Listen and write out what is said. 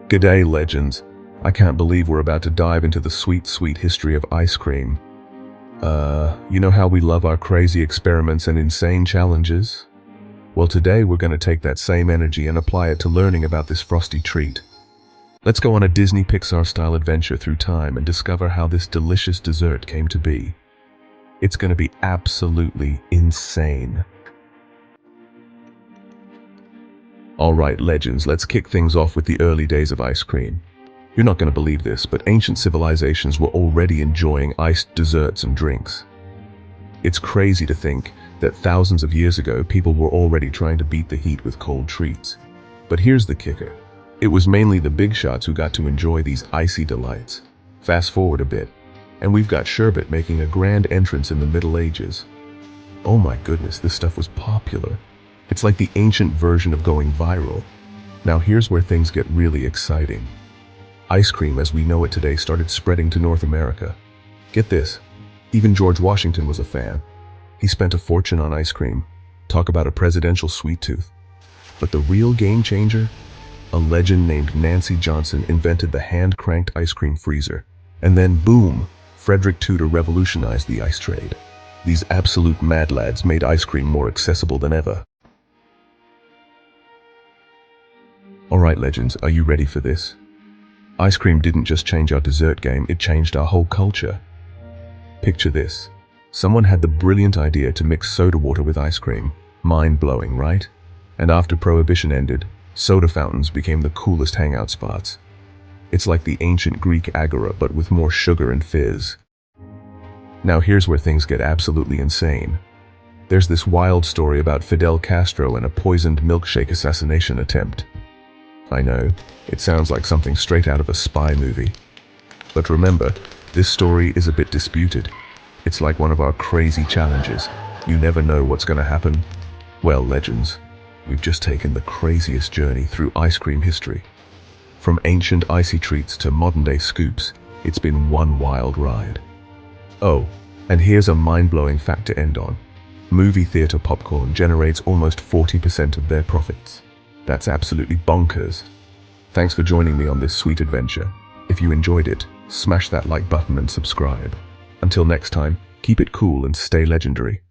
G'day, legends. I can't believe we're about to dive into the sweet, sweet history of ice cream. You know how we love our crazy experiments and insane challenges? Well, today we're going to take that same energy and apply it to learning about this frosty treat. Let's go on a Disney Pixar-style adventure through time and discover how this delicious dessert came to be. It's going to be absolutely insane. Alright, legends, let's kick things off with the early days of ice cream. You're not going to believe this, but ancient civilizations were already enjoying iced desserts and drinks. It's crazy to think that thousands of years ago, people were already trying to beat the heat with cold treats. But here's the kicker. It was mainly the big shots who got to enjoy these icy delights. Fast forward a bit, and we've got sherbet making a grand entrance in the Middle Ages. Oh my goodness, this stuff was popular. It's like the ancient version of going viral. Now here's where things get really exciting. Ice cream as we know it today started spreading to North America. Get this, even George Washington was a fan. He spent a fortune on ice cream. Talk about a presidential sweet tooth. But the real game changer? A legend named Nancy Johnson invented the hand-cranked ice cream freezer. And then boom, Frederick Tudor revolutionized the ice trade. These absolute mad lads made ice cream more accessible than ever. Alright, legends, are you ready for this? Ice cream didn't just change our dessert game, it changed our whole culture. Picture this. Someone had the brilliant idea to mix soda water with ice cream. Mind-blowing, right? And after Prohibition ended, soda fountains became the coolest hangout spots. It's like the ancient Greek agora, but with more sugar and fizz. Now here's where things get absolutely insane. There's this wild story about Fidel Castro and a poisoned milkshake assassination attempt. I know, it sounds like something straight out of a spy movie. But remember, this story is a bit disputed. It's like one of our crazy challenges. You never know what's gonna happen. Well, legends, we've just taken the craziest journey through ice cream history. From ancient icy treats to modern-day scoops, it's been one wild ride. Oh, and here's a mind-blowing fact to end on. Movie theater popcorn generates almost 40% of their profits. That's absolutely bonkers. Thanks for joining me on this sweet adventure. If you enjoyed it, smash that like button and subscribe. Until next time, keep it cool and stay legendary.